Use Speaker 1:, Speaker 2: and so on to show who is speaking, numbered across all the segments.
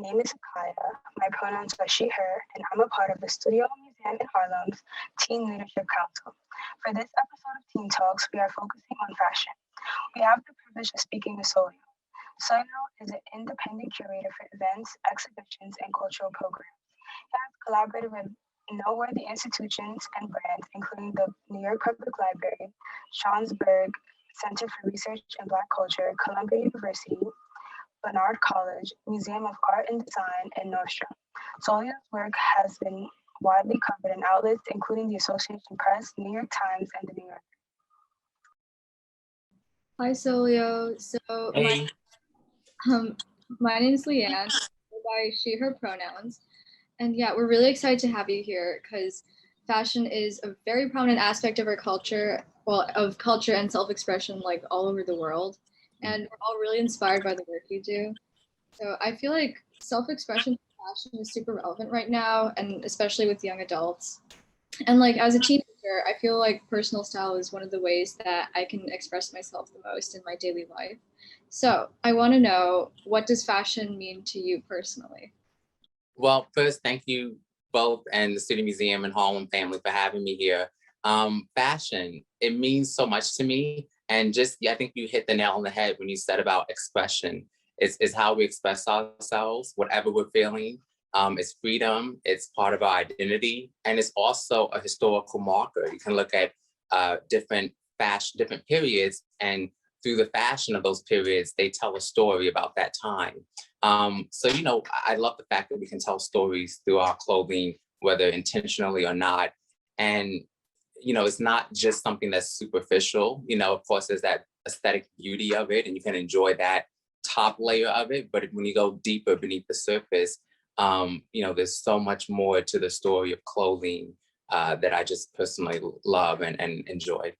Speaker 1: name is Akaya, my pronouns are she, her, and I'm a part of the Studio Museum in Harlem's Teen Leadership Council. For this episode of Teen Talks, we are focusing on fashion. We have the privilege of speaking with Souleo. Souleo is an independent curator for events, exhibitions, and cultural programs. He has collaborated with noteworthy institutions and brands, including the New York Public Library, Schonsberg Center for Research in Black Culture, Columbia University, Barnard College, Museum of Art and Design, and Nordstrom. Souleo's work has been widely covered in outlets including the Association Press, New York Times, and the New York.
Speaker 2: Hi, Souleo. So
Speaker 3: Hey.
Speaker 2: my name is Leanne, by she, her pronouns. And yeah, we're really excited to have you here because fashion is a very prominent aspect of our culture, of culture and self-expression like all over the world. And we're all really inspired by the work you do. So I feel like self-expression in fashion is super relevant right now, and especially with young adults. And like as a teenager, I feel like personal style is one of the ways that I can express myself the most in my daily life. So I want to know, what does fashion mean to you personally?
Speaker 3: Well, first, thank you both and the Studio Museum and Harlem family for having me here. Fashion, it means so much to me. And just, I think you hit the nail on the head when you said about expression. It's how we express ourselves, whatever we're feeling. It's freedom, it's part of our identity, and it's also a historical marker. You can look at different periods, and through the fashion of those periods, they tell a story about that time. So, I love the fact that we can tell stories through our clothing, whether intentionally or not. And, it's not just something that's superficial. Of course, there's that aesthetic beauty of it, and you can enjoy that top layer of it. But when you go deeper beneath the surface, there's so much more to the story of clothing that I just personally love and enjoy.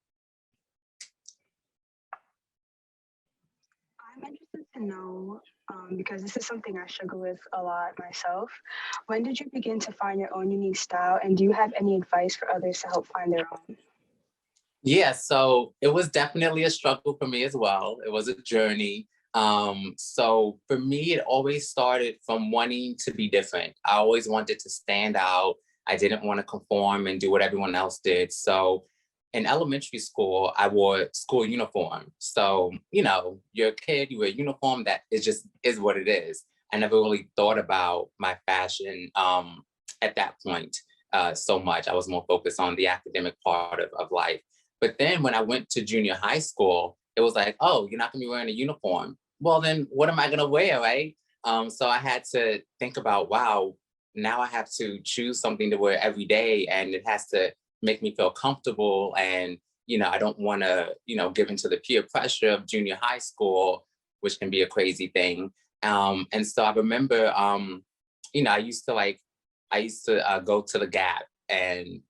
Speaker 1: I'm interested to know, because this is something I struggle with a lot myself. When did you begin to find your own unique style, and do you have any advice for others to help find their own?
Speaker 3: Yeah, so it was definitely a struggle for me as well. It was a journey. So for me, it always started from wanting to be different. I always wanted to stand out. I didn't want to conform and do what everyone else did. So in elementary school, I wore school uniform. So, you're a kid, you wear a uniform, that is what it is. I never really thought about my fashion at that point so much. I was more focused on the academic part of life. But then when I went to junior high school, it was like, oh, you're not gonna be wearing a uniform. Well, then what am I gonna wear, right? So I had to think about, wow, now I have to choose something to wear every day, and it has to make me feel comfortable. And, I don't wanna, give into the peer pressure of junior high school, which can be a crazy thing. And so I remember, I used to go to the Gap and,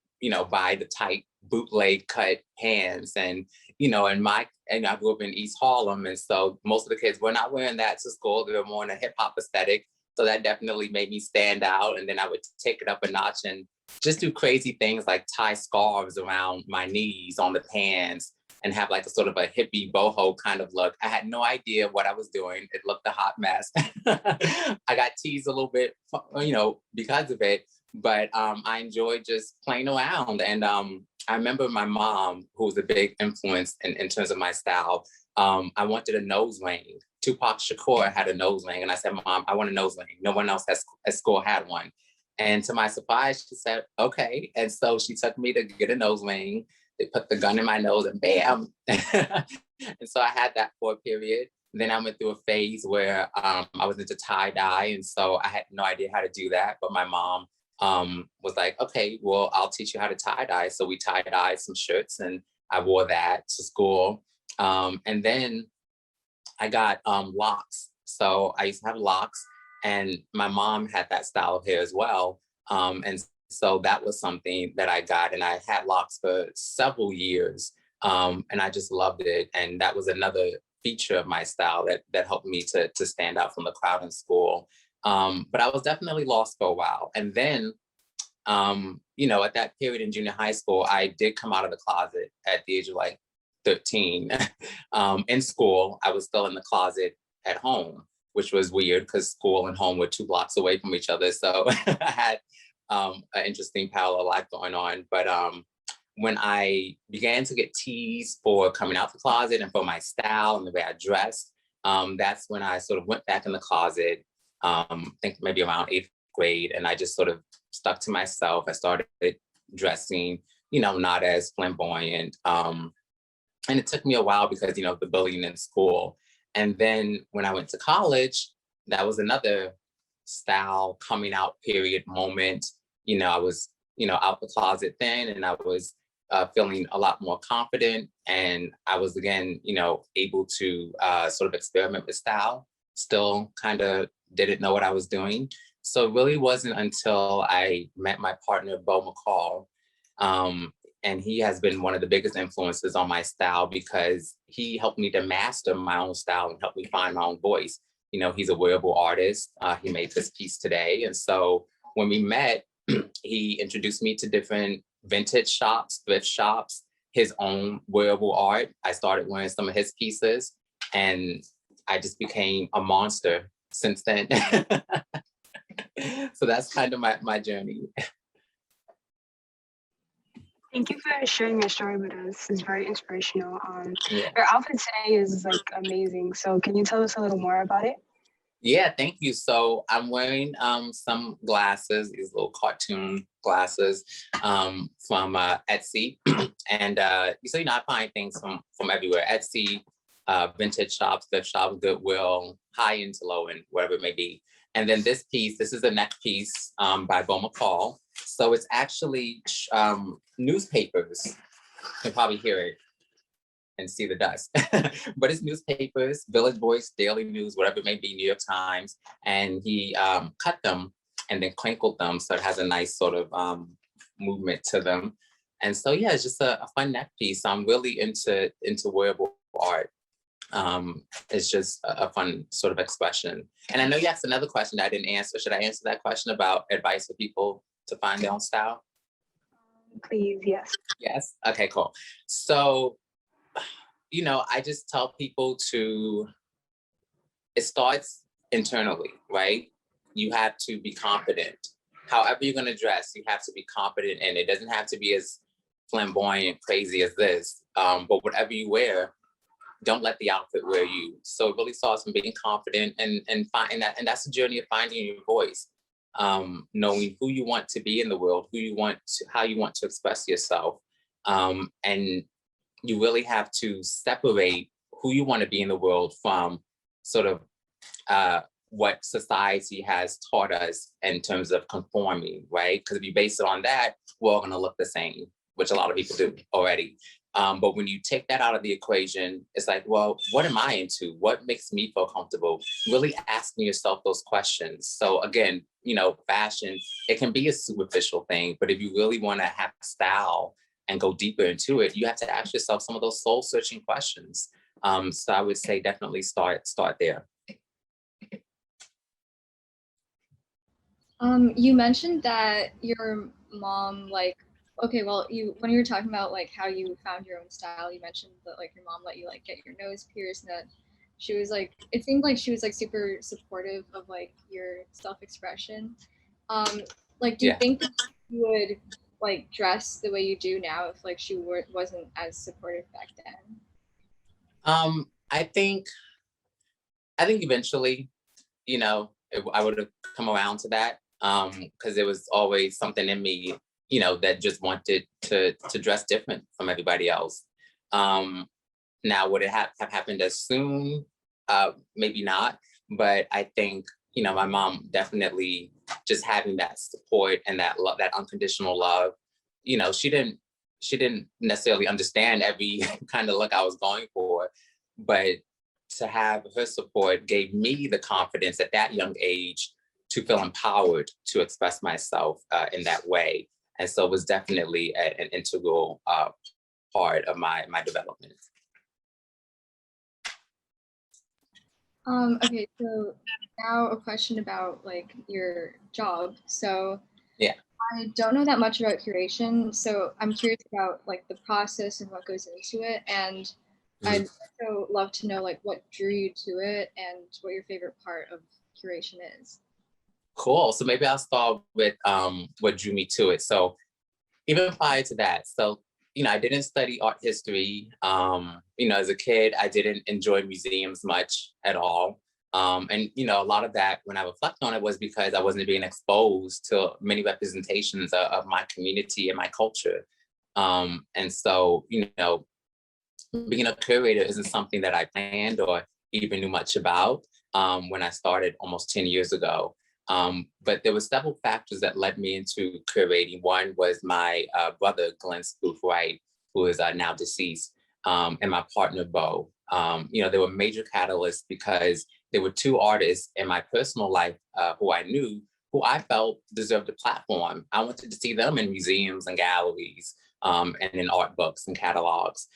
Speaker 3: buy the tight bootleg cut pants and, and I grew up in East Harlem. And so most of the kids were not wearing that to school. They were more in a hip hop aesthetic. So that definitely made me stand out. And then I would take it up a notch and just do crazy things like tie scarves around my knees on the pants and have like a sort of a hippie boho kind of look. I had no idea what I was doing. It looked a hot mess. I got teased a little bit, because of it, but I enjoyed just playing around. And I remember my mom, who was a big influence in terms of my style. I wanted a nose ring. Tupac Shakur had a nose ring. And I said, Mom, I want a nose ring. No one else at school had one. And to my surprise, she said, okay. And so she took me to get a nose ring. They put the gun in my nose and bam. And so I had that for a period. Then I went through a phase where I was into tie-dye. And so I had no idea how to do that. But my mom was like, okay, well, I'll teach you how to tie-dye. So we tie-dyed some shirts and I wore that to school. And then I got locks. So I used to have locks, and my mom had that style of hair as well. And so that was something that I got, and I had locks for several years. And I just loved it. And that was another feature of my style that helped me to stand out from the crowd in school. But I was definitely lost for a while. And then, at that period in junior high school, I did come out of the closet at the age of like 13. In school, I was still in the closet at home. which was weird because school and home were 2 blocks away from each other. So I had an interesting parallel life going on. But when I began to get teased for coming out the closet and for my style and the way I dressed, that's when I sort of went back in the closet, I think maybe around 8th grade, and I just sort of stuck to myself. I started dressing, not as flamboyant. And it took me a while because, the bullying in school. And then when I went to college, that was another style coming out period moment. I was, out the closet then, and I was feeling a lot more confident. And I was, again, able to sort of experiment with style. Still kind of didn't know what I was doing. So it really wasn't until I met my partner, Bo McCall, and he has been one of the biggest influences on my style because he helped me to master my own style and help me find my own voice. He's a wearable artist. He made this piece today. And so when we met, he introduced me to different vintage shops, thrift shops, his own wearable art. I started wearing some of his pieces, and I just became a monster since then. So that's kind of my journey.
Speaker 1: Thank you for sharing your story with us. It's very inspirational.
Speaker 3: Yeah.
Speaker 1: Your outfit today is amazing. So can you tell us a little more about it?
Speaker 3: Yeah, thank you. So I'm wearing some glasses, these little cartoon glasses from Etsy. And so, I find things from everywhere. Etsy, vintage shops, thrift shops, Goodwill, high end to low end, whatever it may be. And then this is a neck piece by Bo McCall. So it's actually newspapers. You can probably hear it and see the dust. But it's newspapers, Village Voice, Daily News, whatever it may be, New York Times. And he cut them and then crinkled them. So it has a nice sort of movement to them. And so, yeah, it's just a fun neck piece. I'm really into wearable art. It's just a fun sort of expression. And I know you asked another question that I didn't answer. Should I answer that question about advice for people to find their own style?
Speaker 1: Please, yes.
Speaker 3: Yes. Okay, cool. So, I just tell people it starts internally, right? You have to be confident. However you're going to dress, you have to be confident in it. It doesn't have to be as flamboyant, crazy as this. But whatever you wear, don't let the outfit wear you. So it really starts from being confident and finding that, and that's the journey of finding your voice. Knowing who you want to be in the world, how you want to express yourself. And you really have to separate who you want to be in the world from sort of what society has taught us in terms of conforming, right? Because if you base it on that, we're all going to look the same, which a lot of people do already. But when you take that out of the equation, it's like, well, what am I into? What makes me feel comfortable? Really asking yourself those questions. So again, fashion, it can be a superficial thing, but if you really want to have style and go deeper into it, you have to ask yourself some of those soul searching questions. So I would say definitely start there.
Speaker 2: You mentioned that your mom, when you were talking about how you found your own style, you mentioned that your mom let you get your nose pierced, and that she was it seemed like she was super supportive of your self-expression. Do you think that you would dress the way you do now if she wasn't as supportive back then?
Speaker 3: I think eventually, I would have come around to that, because there was always something in me, that just wanted to dress different from everybody else. Now, would it have happened as soon? Maybe not, but I think, my mom definitely just having that support and that love, that unconditional love. She didn't necessarily understand every kind of look I was going for, but to have her support gave me the confidence at that young age to feel empowered to express myself in that way. And so it was definitely an integral part of my development.
Speaker 2: Okay, so now a question about your job. So
Speaker 3: yeah,
Speaker 2: I don't know that much about curation, so I'm curious about the process and what goes into it. And I'd also love to know like what drew you to it and what your favorite part of curation is.
Speaker 3: Cool. So maybe I'll start with what drew me to it. So even prior to that, so I didn't study art history. As a kid, I didn't enjoy museums much at all. And a lot of that, when I reflect on it, was because I wasn't being exposed to many representations of my community and my culture. And so, being a curator isn't something that I planned or even knew much about when I started almost 10 years ago. But there were several factors that led me into curating. One was my brother, Glenn Spoof-Wright, who is now deceased, and my partner, Bo. They were major catalysts because there were two artists in my personal life who I knew, who I felt deserved a platform. I wanted to see them in museums and galleries and in art books and catalogs.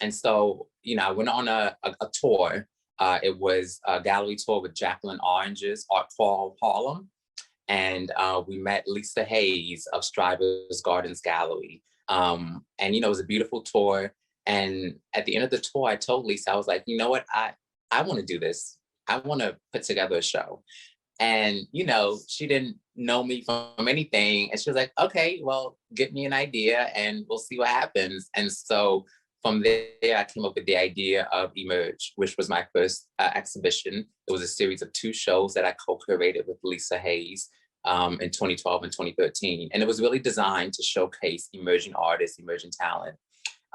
Speaker 3: And so, I went on a tour. It was a gallery tour with Jacqueline Orange's Art for Harlem. And we met Lisa Hayes of Stryver's Gardens Gallery. And, it was a beautiful tour. And at the end of the tour, I told Lisa, I was like, you know what? I want to do this. I want to put together a show. And, she didn't know me from anything. And she was like, okay, well, get me an idea and we'll see what happens. And so from there, I came up with the idea of Emerge, which was my first exhibition. It was a series of 2 shows that I co-curated with Lisa Hayes in 2012 and 2013. And it was really designed to showcase emerging artists, emerging talent.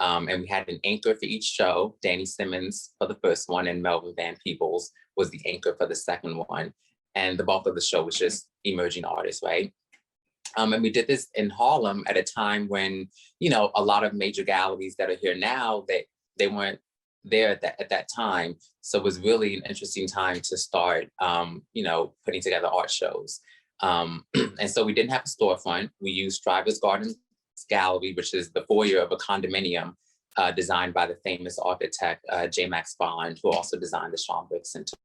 Speaker 3: And we had an anchor for each show. Danny Simmons for the first one and Melvin Van Peebles was the anchor for the second one. And the bulk of the show was just emerging artists, right? And we did this in Harlem at a time when, a lot of major galleries that are here now, they weren't there at that time. So it was really an interesting time to start, putting together art shows. And so we didn't have a storefront. We used Stryver's Gardens Gallery, which is the foyer of a condominium designed by the famous architect, J. Max Bond, who also designed the Schomburg Center.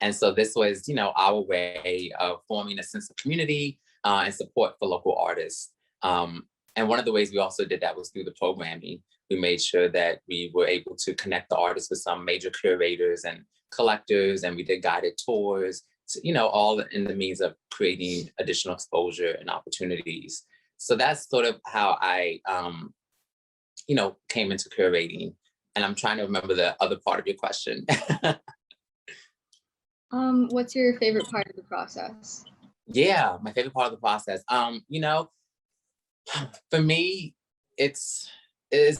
Speaker 3: And so this was, our way of forming a sense of community and support for local artists. And one of the ways we also did that was through the programming. We made sure that we were able to connect the artists with some major curators and collectors, and we did guided tours, all in the means of creating additional exposure and opportunities. So that's sort of how I, came into curating. And I'm trying to remember the other part of your question.
Speaker 2: What's your favorite part of the process?
Speaker 3: Yeah, my favorite part of the process. For me, it's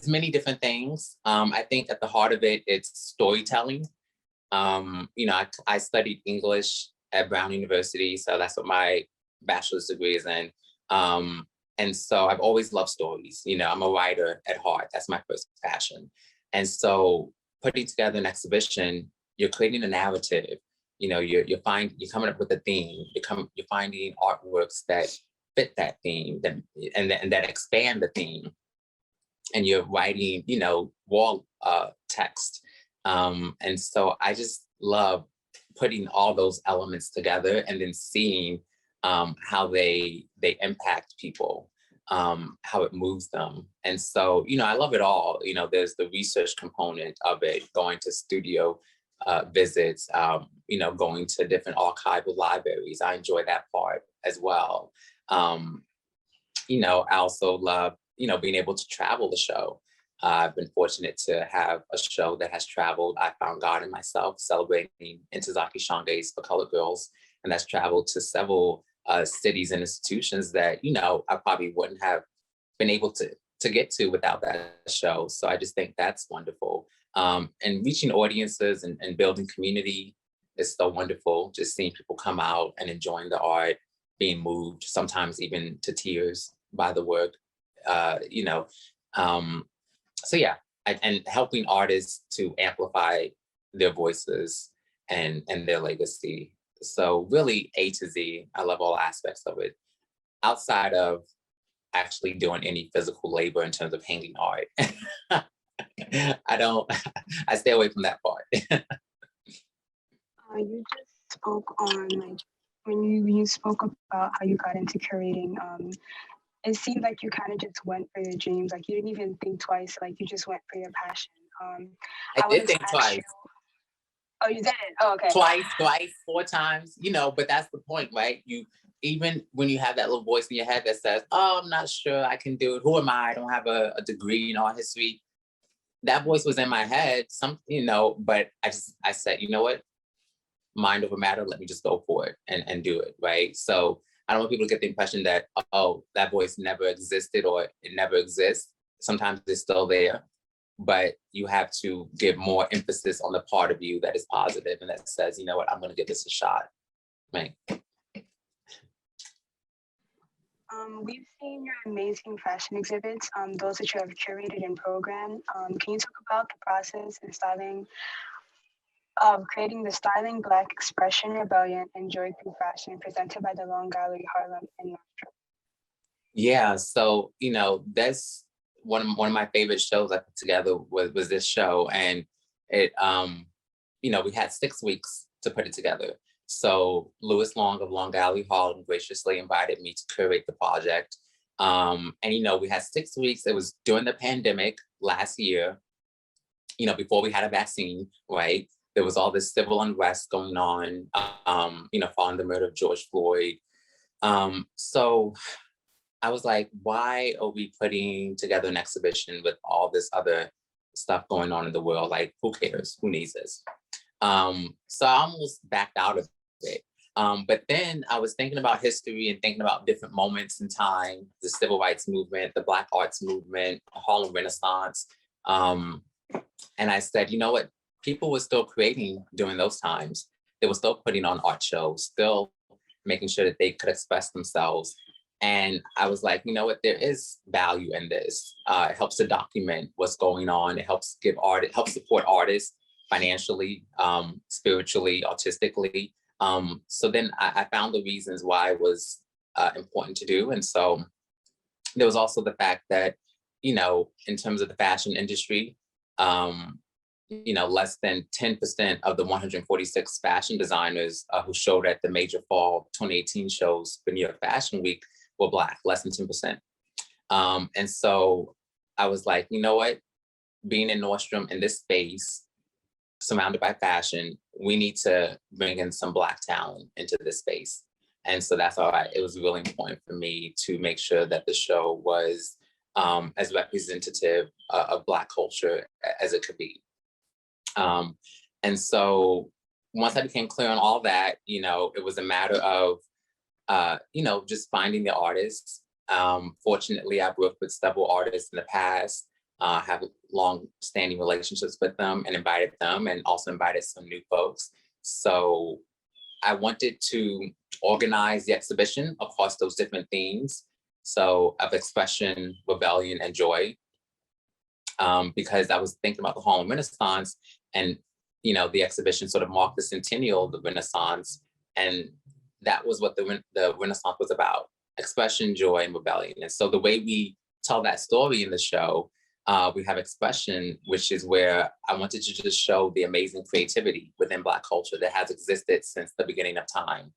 Speaker 3: many different things. I think at the heart of it, it's storytelling. I studied English at Brown University, so that's what my bachelor's degree is in. And so I've always loved stories. I'm a writer at heart. That's my first passion. And so putting together an exhibition, you're creating a narrative. You're coming up with a theme. You're finding artworks that fit that theme and that expand the theme. And you're writing, wall text. And so I just love putting all those elements together and then seeing how they impact people, how it moves them. And so, I love it all. There's the research component of it, going to studio visits, going to different archival libraries. I enjoy that part as well. I also love, being able to travel the show. I've been fortunate to have a show that has traveled. I Found God in Myself, celebrating Ntozake Shange's For Colored Girls. And that's traveled to several cities and institutions that, I probably wouldn't have been able to get to without that show. So I just think that's wonderful. And reaching audiences and building community is so wonderful. Just seeing people come out and enjoying the art, being moved, sometimes even to tears by the work, So yeah, and helping artists to amplify their voices and their legacy. So really A to Z, I love all aspects of it. Outside of actually doing any physical labor in terms of hanging art. I stay away from that part.
Speaker 1: You just spoke on when you spoke about how you got into curating. It seemed like you kind of just went for your dreams. You didn't even think twice. You just went for your passion.
Speaker 3: I
Speaker 1: I
Speaker 3: did
Speaker 1: wanted to
Speaker 3: think
Speaker 1: ask
Speaker 3: twice.
Speaker 1: you. Oh, you did it? Oh, okay.
Speaker 3: Twice, 4 times, but that's the point, right? Even when you have that little voice in your head that says, oh, I'm not sure I can do it. Who am I? I don't have a degree in art history. That voice was in my head, but I said, you know what? Mind over matter, let me just go for it and do it, right? So I don't want people to get the impression that, oh, that voice never existed or it never exists. Sometimes it's still there, but you have to give more emphasis on the part of you that is positive and that says, you know what, I'm going to give this a shot, right?
Speaker 1: We've seen your amazing fashion exhibits, those that you have curated and programmed. Can you talk about the process and styling of creating the styling Black expression, rebellion, and joy through fashion presented by the Long Gallery, Harlem, and Nostrum?
Speaker 3: Yeah, so that's one of my favorite shows I put together was this show, and it we had 6 weeks to put it together. So Lewis Long of Long Gallery Harlem graciously invited me to curate the project, and we had 6 weeks. It was during the pandemic last year, before we had a vaccine, right? There was all this civil unrest going on, following the murder of George Floyd. So I was like, why are we putting together an exhibition with all this other stuff going on in the world? Like, who cares? Who needs this? So I almost backed out of it. But then I was thinking about history and thinking about different moments in time, the civil rights movement, the Black arts movement, the Harlem Renaissance. And I said, you know what? People were still creating during those times. They were still putting on art shows, still making sure that they could express themselves. And I was like, you know what? There is value in this. It helps to document what's going on. It helps it helps support artists financially, spiritually, artistically. So then I found the reasons why it was important to do. And so there was also the fact that, in terms of the fashion industry, less than 10% of the 146 fashion designers who showed at the major fall 2018 shows for New York Fashion Week were Black, less than 10%. And so I was like, you know what? Being in Nordstrom in this space, surrounded by fashion, we need to bring in some Black talent into this space. And so that's why it was really important for me to make sure that the show was as representative of Black culture as it could be. And so once I became clear on all that, it was a matter of, just finding the artists. Fortunately, I've worked with several artists in the past, have long-standing relationships with them and invited them, and also invited some new folks. So I wanted to organize the exhibition across those different themes. So of expression, rebellion, and joy. Because I was thinking about the Harlem Renaissance, and the exhibition sort of marked the centennial of the Renaissance, and that was what the Renaissance was about: expression, joy, and rebellion. And so the way we tell that story in the show, we have expression, which is where I wanted to just show the amazing creativity within Black culture that has existed since the beginning of time.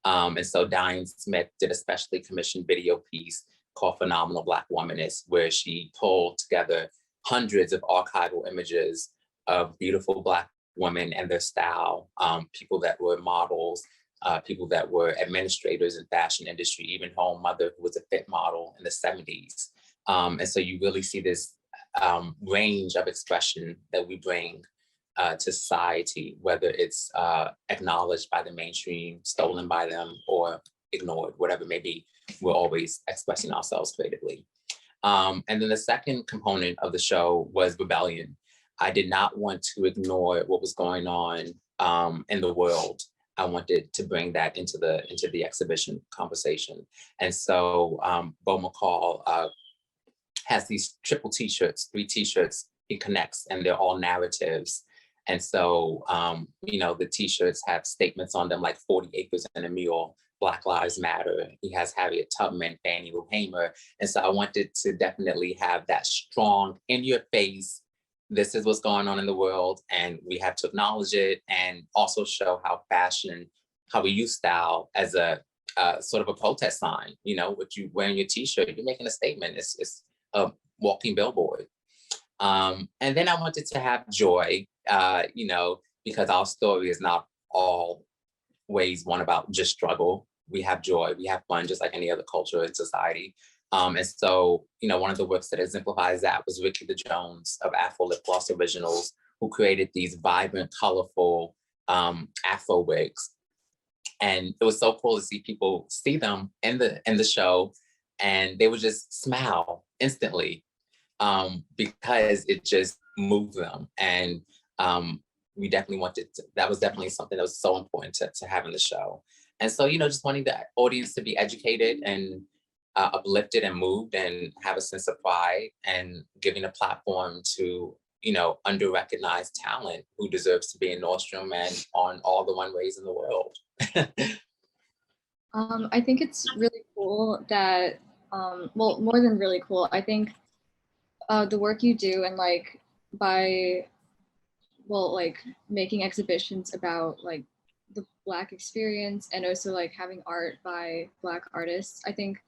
Speaker 3: And so Diane Smith did a specially commissioned video piece called Phenomenal Black Womanist, where she pulled together hundreds of archival images of beautiful Black women and their style, people that were models, people that were administrators in fashion industry, even her own mother, who was a fit model in the 70s. And so you really see this range of expression that we bring to society, whether it's acknowledged by the mainstream, stolen by them, or ignored, whatever it may be. We're always expressing ourselves creatively. And then the second component of the show was rebellion. I did not want to ignore what was going on in the world. I wanted to bring that into the exhibition conversation. And so Bo McCall has these triple t-shirts, 3 t-shirts he connects, and they're all narratives. And so, the t-shirts have statements on them like 40 acres and a mule, Black Lives Matter. He has Harriet Tubman, Fannie Lou Hamer. And so I wanted to definitely have that strong, in your face, this is what's going on in the world, and we have to acknowledge it, and also show how fashion, how we use style as a sort of a protest sign. What you wearing your t-shirt, you're making a statement. It's a walking billboard. And then I wanted to have joy, you know, because our story is not always one about just struggle. We have joy, we have fun, just like any other culture in society. And so, you know, one of the works that exemplifies that was Ricky the Jones of Afro Lip Gloss Originals, who created these vibrant, colorful Afro wigs. And it was so cool to see people see them in the show, and they would just smile instantly because it just moved them. And we definitely wanted to, that was definitely something that was so important to have in the show. And so, you know, just wanting the audience to be educated and uplifted and moved and have a sense of pride, and giving a platform to, you know, under-recognized talent who deserves to be in Nordstrom and on all the runways in the world.
Speaker 2: I think it's really cool that, well, more than really cool, I think the work you do, and like by, well, like making exhibitions about like the Black experience, and also like having art by Black artists, I think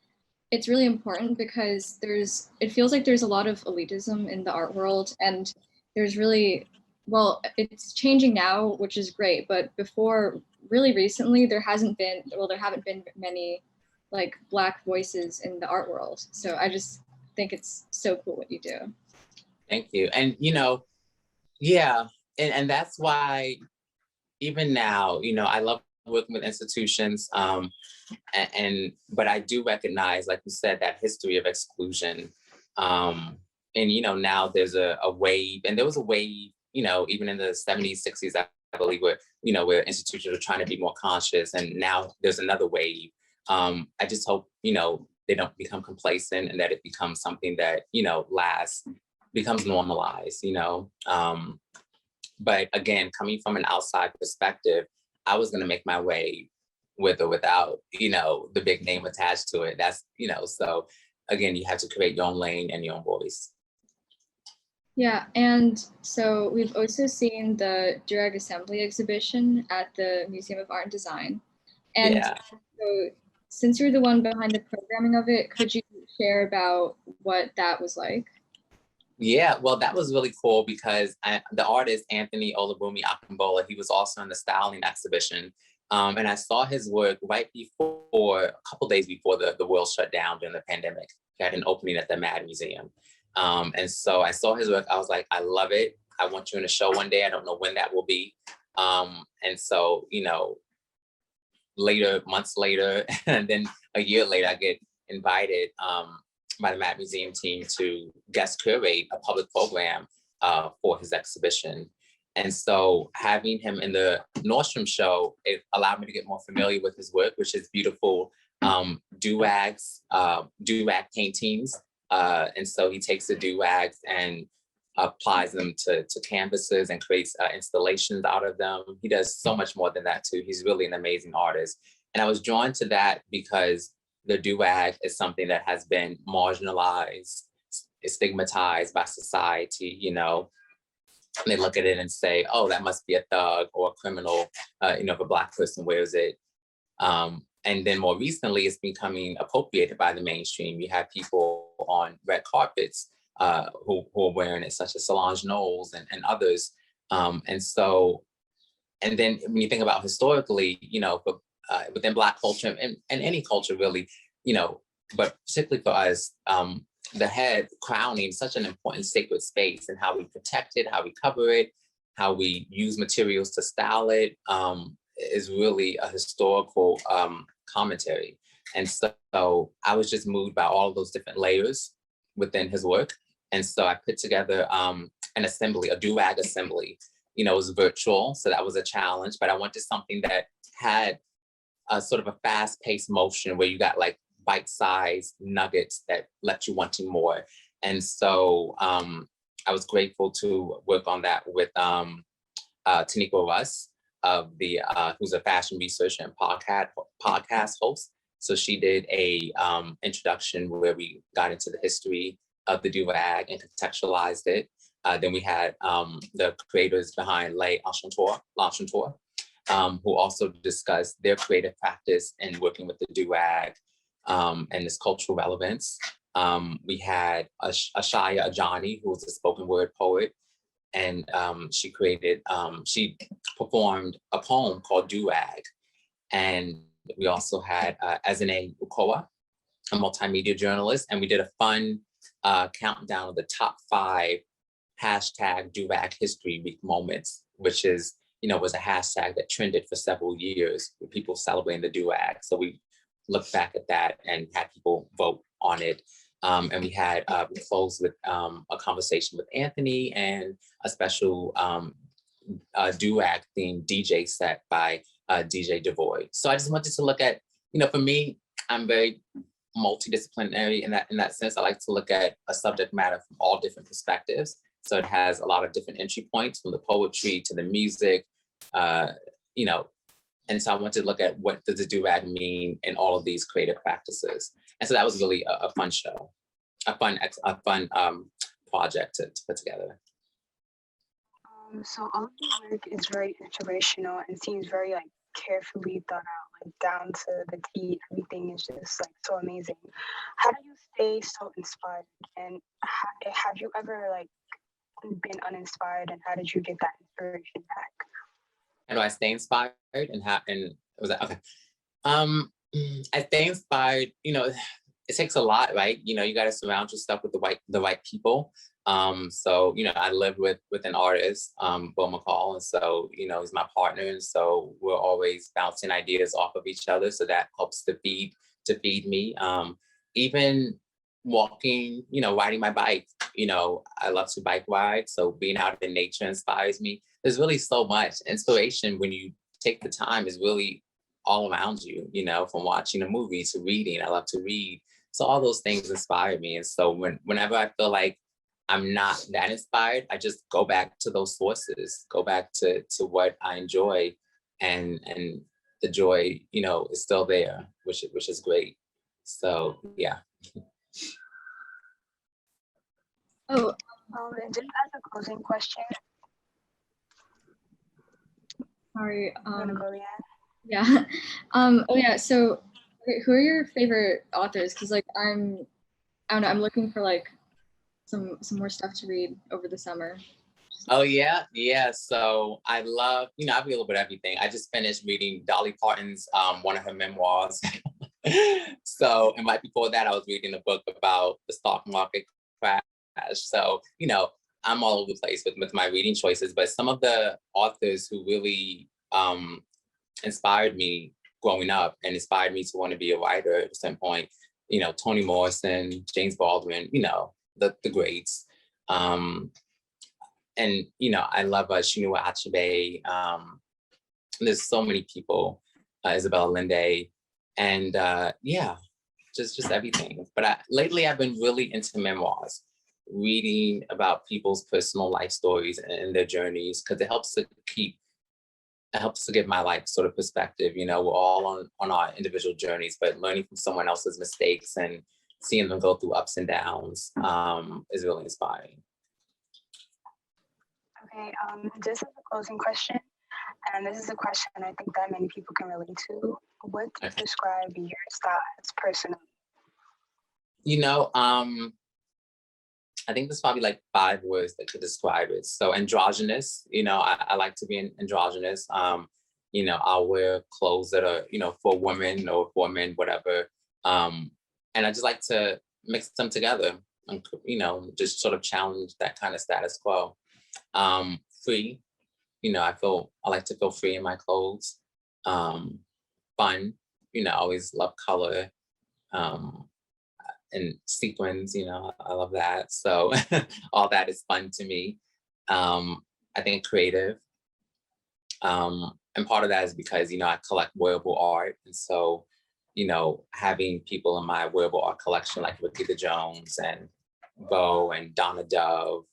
Speaker 2: it's really important because it feels like there's a lot of elitism in the art world, and there's really, well, it's changing now, which is great, but before, really recently, there haven't been many like Black voices in the art world. So I just think it's so cool what you do.
Speaker 3: Thank you. And, you know, yeah, and that's why even now, you know, I love working with institutions, but I do recognize, like you said, that history of exclusion. And, you know, now there's a wave, and there was a wave, you know, even in the 70s, 60s, I believe, where, you know, where institutions are trying to be more conscious, and now there's another wave. I just hope, you know, they don't become complacent, and that it becomes something that, you know, becomes normalized, you know. But again, coming from an outside perspective, I was going to make my way with or without, you know, the big name attached to it. That's, you know, so again, you have to create your own lane and your own voice.
Speaker 2: Yeah, and so we've also seen the Durag Assembly exhibition at the Museum of Art and Design. And
Speaker 3: yeah.
Speaker 2: So since you're the one behind the programming of it, could you share about what that was like?
Speaker 3: Yeah, well, that was really cool because the artist, Anthony Olabumi Akambola, he was also in the styling exhibition. And I saw his work right before, a couple days before the world shut down during the pandemic. He had an opening at the Mad Museum. And so I saw his work. I was like, I love it. I want you in a show one day. I don't know when that will be. And so, you know, months later, and then a year later, I get invited by the Mad Museum team to guest curate a public program for his exhibition. And so having him in the Nordstrom show, it allowed me to get more familiar with his work, which is beautiful do-rag paintings. And so he takes the do-rags and applies them to canvases and creates installations out of them. He does so much more than that too. He's really an amazing artist. And I was drawn to that because the do-rag is something that has been marginalized, stigmatized by society, you know. And they look at it and say, oh, that must be a thug or a criminal, you know, if a Black person wears it. And then more recently, it's becoming appropriated by the mainstream. You have people on red carpets who are wearing it, such as Solange Knowles and others. And then when you think about historically, you know, within Black culture and any culture really, you know, but particularly for us, the head crowning such an important sacred space, and how we protect it, how we cover it, how we use materials to style it, is really a historical commentary. And so I was just moved by all of those different layers within his work. And so I put together an assembly, a do-rag assembly. You know, it was virtual, so that was a challenge, but I wanted something that had a sort of a fast-paced motion where you got like bite-sized nuggets that left you wanting more. And so I was grateful to work on that with Tanika Russ, who's a fashion researcher and podcast host. So she did a introduction where we got into the history of the do-rag and contextualized it. Then we had the creators behind L'Enchanteur, who also discussed their creative practice in working with the do-rag and its cultural relevance. We had Ashaya Ajani, who was a spoken word poet, and she performed a poem called Durag. And we also had Ezine Ukoa, a multimedia journalist, and we did a fun countdown of the top 5 hashtag Durag History Week moments, which is, was a hashtag that trended for several years with people celebrating the Durag. So we looked back at that and had people vote on it. And we closed with a conversation with Anthony and a special Durag themed DJ set by DJ Devoid. So I just wanted to look at, for me, I'm very multidisciplinary in that sense. I like to look at a subject matter from all different perspectives. So it has a lot of different entry points, from the poetry to the music, and so I wanted to look at what does the Durag mean in all of these creative practices. And so that was really a fun show, a fun project to put together.
Speaker 1: So all of the work is very inspirational and seems very carefully thought out, down to the T. Everything is just so amazing. How do you stay so inspired? And have you ever been uninspired? And how did you get that inspiration back?
Speaker 3: How do I stay inspired? And was that okay? I stay inspired. It takes a lot, right? You got to surround yourself with the right people. So, I live with an artist, Bo McCall, and so, he's my partner. And so we're always bouncing ideas off of each other. So that helps to feed me. Even walking, riding my bike, I love to bike ride. So being out in nature inspires me. There's really so much inspiration when you take the time, is really all around you, from watching a movie to reading. I love to read. So all those things inspire me. And so whenever I feel like I'm not that inspired, I just go back to those sources, go back to what I enjoy, and the joy, is still there, which is great. So yeah.
Speaker 1: Oh, and just as a closing question.
Speaker 2: Sorry.
Speaker 1: Go,
Speaker 2: yeah. Oh yeah. So, who are your favorite authors? Because I don't know. I'm looking for some more stuff to read over the summer.
Speaker 3: Oh yeah. So I love, I read a little bit of everything. I just finished reading Dolly Parton's one of her memoirs. So, and right before that, I was reading a book about the stock market crash. So, I'm all over the place with my reading choices, but some of the authors who really inspired me growing up and inspired me to want to be a writer at a certain point, Toni Morrison, James Baldwin, the greats. And, I love Chinua Achebe. There's so many people, Isabella Linde, and just everything. But lately I've been really into memoirs, reading about people's personal life stories and their journeys, because it helps to give my life sort of perspective. We're all on our individual journeys, but learning from someone else's mistakes and seeing them go through ups and downs is really inspiring.
Speaker 1: Okay, just as a closing question, and this is a question I think that many people can relate to. What do you describe your style as personally?
Speaker 3: I think there's probably 5 words that could describe it. So androgynous, I like to be androgynous. I'll wear clothes that are, for women or for men, whatever. And I just like to mix them together and, just sort of challenge that kind of status quo. Free, I like to feel free in my clothes. Fun, I always love color. And sequins, I love that. So all that is fun to me. I think creative. And part of that is because, I collect wearable art. And so, having people in my wearable art collection like Rikita Jones and Bo and Donna Dove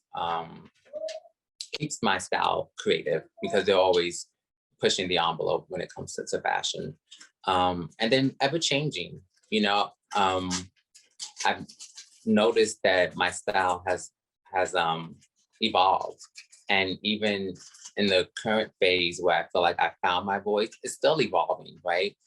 Speaker 3: keeps my style creative, because they're always pushing the envelope when it comes to fashion. And then ever changing, I've noticed that my style has evolved, and even in the current phase where I feel like I found my voice, it's still evolving, right?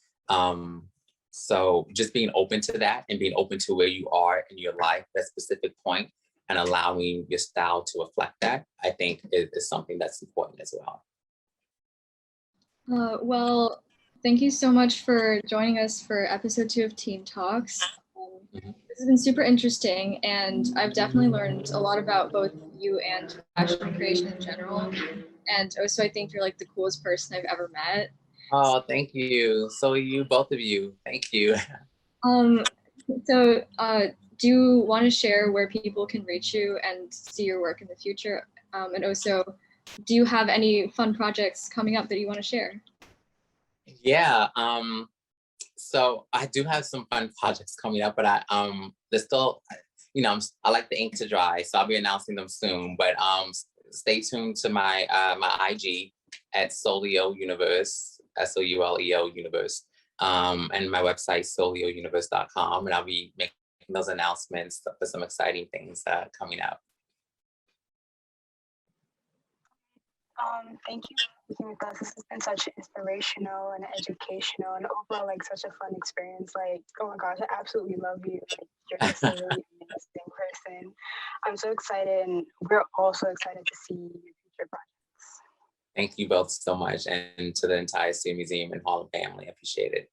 Speaker 3: So just being open to that and being open to where you are in your life, that specific point, and allowing your style to reflect that, I think is something that's important as well.
Speaker 2: Well, thank you so much for joining us for episode 2 of Teen Talks. This has been super interesting, and I've definitely learned a lot about both you and fashion creation in general. And also, I think you're like the coolest person I've ever met.
Speaker 3: Oh, thank you. So you, both of you, thank you.
Speaker 2: So, do you want to share where people can reach you and see your work in the future? And also, do you have any fun projects coming up that you want to share?
Speaker 3: Yeah. So I do have some fun projects coming up, but there's still, I like the ink to dry, so I'll be announcing them soon. But stay tuned to my my IG at Souleo Universe, Souleo Universe, and my website souleouniverse.com, and I'll be making those announcements for some exciting things coming up.
Speaker 1: Thank you for being with us. This has been such an inspirational and educational and overall like such a fun experience. Like, oh my gosh, I absolutely love you. Like, you're just a really amazing person. I'm so excited, and we're also excited to see your future projects.
Speaker 3: Thank you both so much, and to the entire Souleo Museum and Harlem family. I appreciate it.